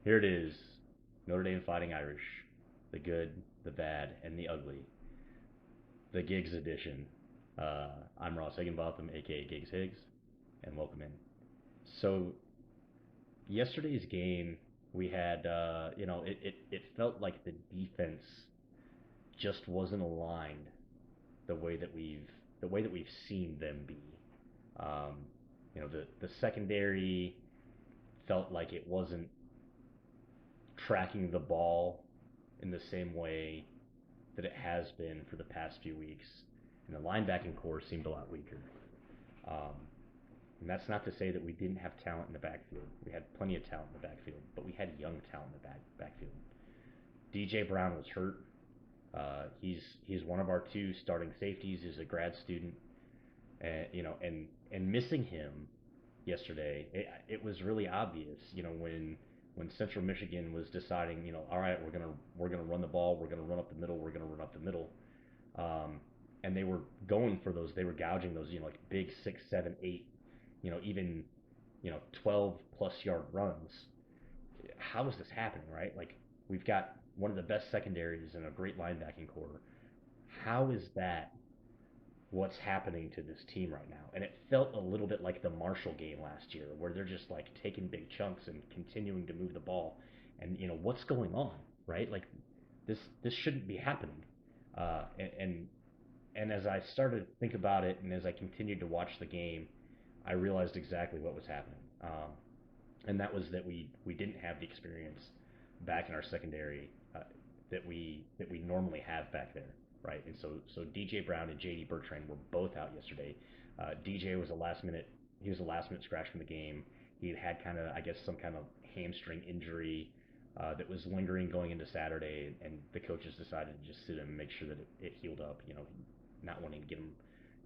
Here it is, Notre Dame Fighting Irish, the good, the bad, and the ugly, the Gigs edition. I'm Ross Higginbotham, aka Gigs Higgs, and welcome in. So yesterday's game, we had, it felt like the defense just wasn't aligned the way that we've seen them be. Um, the secondary felt like it wasn't tracking the ball in the same way that it has been for the past few weeks, and the linebacking core seemed a lot weaker. Um, and that's not to say that we didn't have talent in the backfield. We had plenty of talent in the backfield, but we had young talent in the backfield. DJ Brown was hurt. He's one of our two starting safeties. He's a grad student, and and missing him yesterday, it was really obvious. When Central Michigan was deciding, all right, we're gonna run the ball, we're gonna run up the middle, we're gonna run up the middle, um, and they were going for those, they were gouging those, like big 6, 7, 8, even 12 plus yard runs. How is this happening, right? Like we've got one of the best secondaries and a great linebacking core. How is that what's happening to this team right now? And it felt a little bit like the Marshall game last year, where they're just like taking big chunks and continuing to move the ball. And what's going on, right? Like this shouldn't be happening. And as I started to think about it, and as I continued to watch the game, I realized exactly what was happening. And that was that we didn't have the experience back in our secondary that we normally have back there, right? And so DJ Brown and JD Bertrand were both out yesterday. DJ was a last minute he was a last minute scratch from the game. He had kind of, I guess, some kind of hamstring injury that was lingering going into Saturday, and the coaches decided to just sit him and make sure that it healed up. Not wanting to get him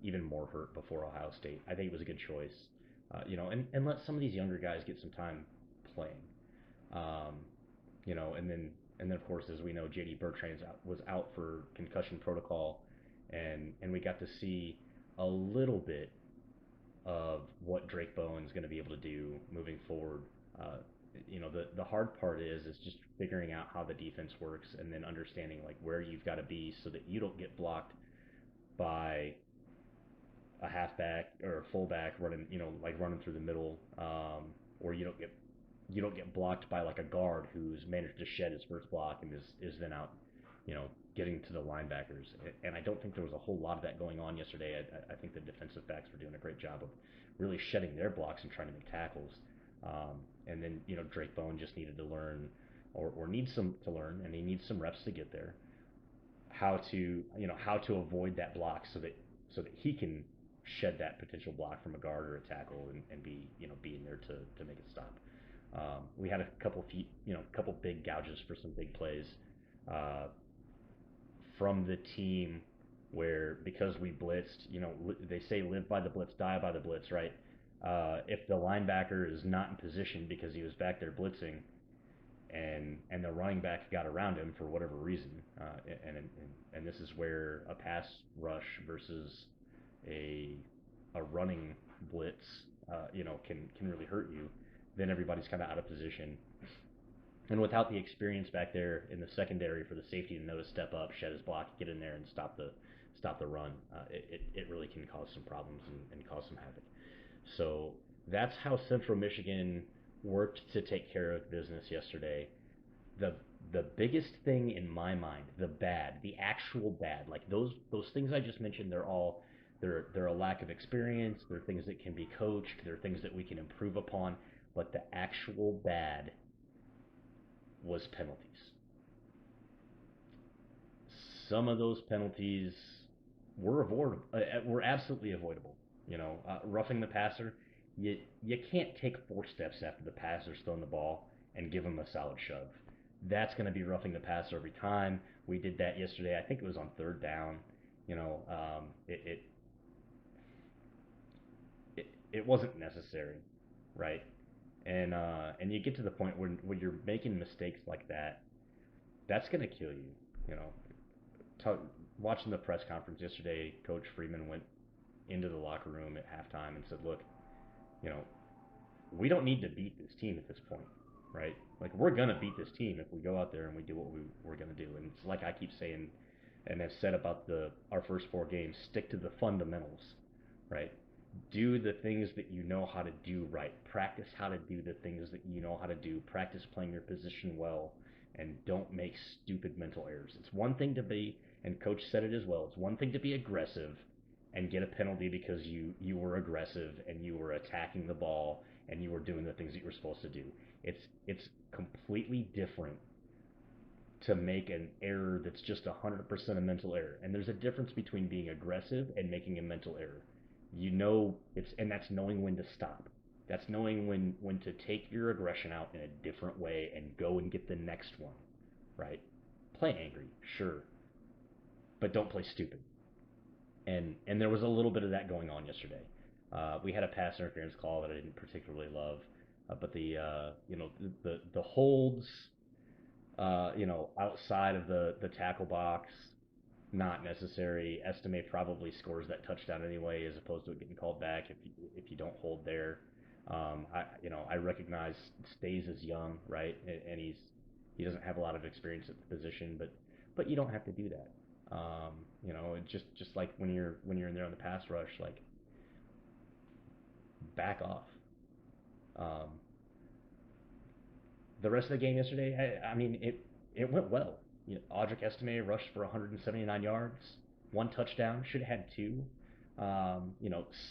even more hurt before Ohio State. I think it was a good choice. And let some of these younger guys get some time playing. Um, and then of course, as we know, JD Bertrand was out for concussion protocol, and we got to see a little bit of what Drake Bowen's going to be able to do moving forward. Uh, the hard part is just figuring out how the defense works, and then understanding like where you've got to be so that you don't get blocked by a halfback or a fullback running, like running through the middle, or you don't get blocked by like a guard who's managed to shed his first block and is then out, getting to the linebackers. And I don't think there was a whole lot of that going on yesterday. I think the defensive backs were doing a great job of really shedding their blocks and trying to make tackles. And then Drake Bone just needed to learn, or needs some to learn, and he needs some reps to get there. How to avoid that block so that he can shed that potential block from a guard or a tackle, and be in there to make it stop. We had a couple big gouges for some big plays uh, from the team, where because we blitzed, they say live by the blitz, die by the blitz, right? If the linebacker is not in position because he was back there blitzing, and the running back got around him for whatever reason, and this is where a pass rush versus a running blitz, can really hurt you. Then everybody's kind of out of position, and without the experience back there in the secondary for the safety to know to step up, shed his block, get in there, and stop the run, it really can cause some problems, and cause some havoc. So that's how Central Michigan worked to take care of business yesterday. The the biggest thing in my mind, the actual bad, like those things I just mentioned, they're a lack of experience. They're things that can be coached. They're things that we can improve upon. But the actual bad was penalties. Some of those penalties were avoidable. Were absolutely avoidable. Roughing the passer. You can't take 4 steps after the passer's thrown the ball and give him a solid shove. That's going to be roughing the passer every time. We did that yesterday. I think it was on third down. It wasn't necessary, right? And you get to the point when you're making mistakes like that, that's going to kill you. You know, T- Watching the press conference yesterday, Coach Freeman went into the locker room at halftime and said, "Look, you know, we don't need to beat this team at this point. right? Like we're gonna beat this team if we go out there and we do what we're gonna do. And it's like I keep saying, and have said about the our first 4 games: stick to the fundamentals, right? Do the things that you know how to do right. Practice how to do the things that you know how to do. Practice playing your position well, and don't make stupid mental errors. It's one thing to be, and coach said it as well. It's one thing to be aggressive and get a penalty because you were aggressive and you were attacking the ball and you were doing the things that you were supposed to do. It's completely different to make an error that's just 100% a mental error. And there's a difference between being aggressive and making a mental error. You know, and that's knowing when to stop. That's knowing when to take your aggression out in a different way and go and get the next one, right? Play angry, sure, but don't play stupid. And there was a little bit of that going on yesterday. We had a pass interference call that I didn't particularly love, but the holds, outside of the tackle box, not necessary. Estime probably scores that touchdown anyway, as opposed to it getting called back if you don't hold there. I recognize Stays is young, right, and he doesn't have a lot of experience at the position, but you don't have to do that. Just like when you're in there on the pass rush, like back off. Um, the rest of the game yesterday, I mean, it went well. Audric Estime rushed for 179 yards, 1 touchdown, should have had 2.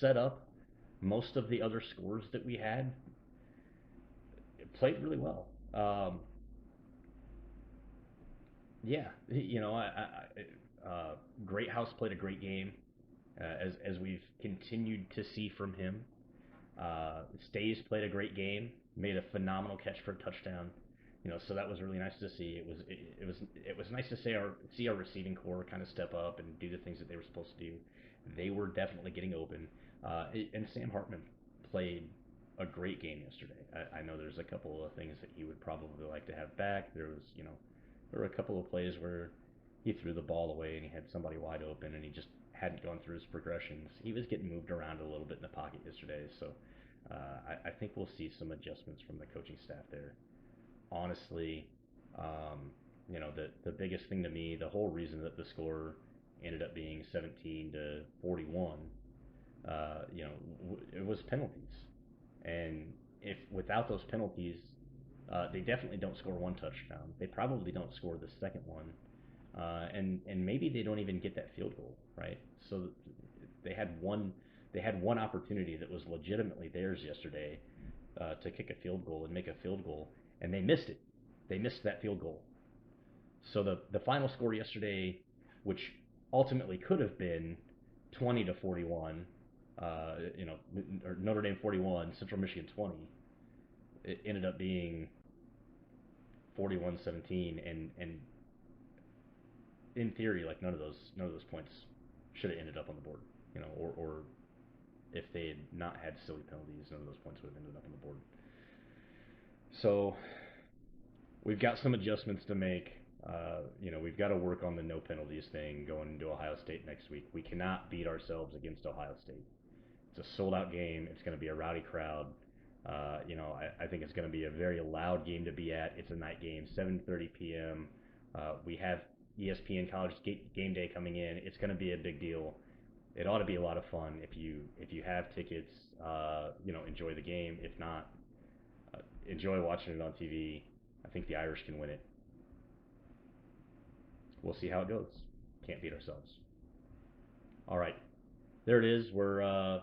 Set up most of the other scores that we had. It played really well. Yeah, Great House played a great game, as we've continued to see from him. Stays played a great game, made a phenomenal catch for a touchdown. So that was really nice to see. It was nice to see our receiving core kind of step up and do the things that they were supposed to do. They were definitely getting open, and Sam Hartman played a great game yesterday. I know there's a couple of things that he would probably like to have back. There were a couple of plays where he threw the ball away and he had somebody wide open and he just hadn't gone through his progressions. He was getting moved around a little bit in the pocket yesterday, so I think we'll see some adjustments from the coaching staff there. Honestly, the biggest thing to me, the whole reason that the score ended up being 17-41, it was penalties. And if without those penalties, they definitely don't score 1 touchdown. They probably don't score the second one, and maybe they don't even get that field goal, right? So they had one opportunity that was legitimately theirs yesterday, to kick a field goal and make a field goal, and they missed it. They missed that field goal. So the final score yesterday, which ultimately could have been 20-41, or Notre Dame 41, Central Michigan 20, it ended up being 41-17, and in theory, like none of those points should have ended up on the board, or if they had not had silly penalties, none of those points would have ended up on the board. So we've got some adjustments to make. We've got to work on the no penalties thing going into Ohio State next week. We cannot beat ourselves against Ohio State. It's a sold-out game. It's going to be a rowdy crowd. I think it's going to be a very loud game to be at. It's a night game, 7:30 p.m. We have ESPN College Game Day coming in. It's going to be a big deal. It ought to be a lot of fun. If you have tickets, enjoy the game. If not, enjoy watching it on TV. I think the Irish can win it. We'll see how it goes. Can't beat ourselves. All right, there it is. We're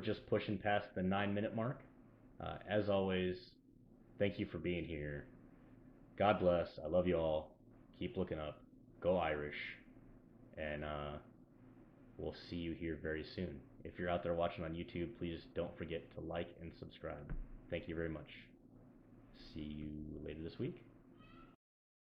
just pushing past the 9-minute mark. As always, thank you for being here. God bless. I love you all. Keep looking up. Go Irish. And we'll see you here very soon. If you're out there watching on YouTube, please don't forget to like and subscribe. Thank you very much. See you later this week.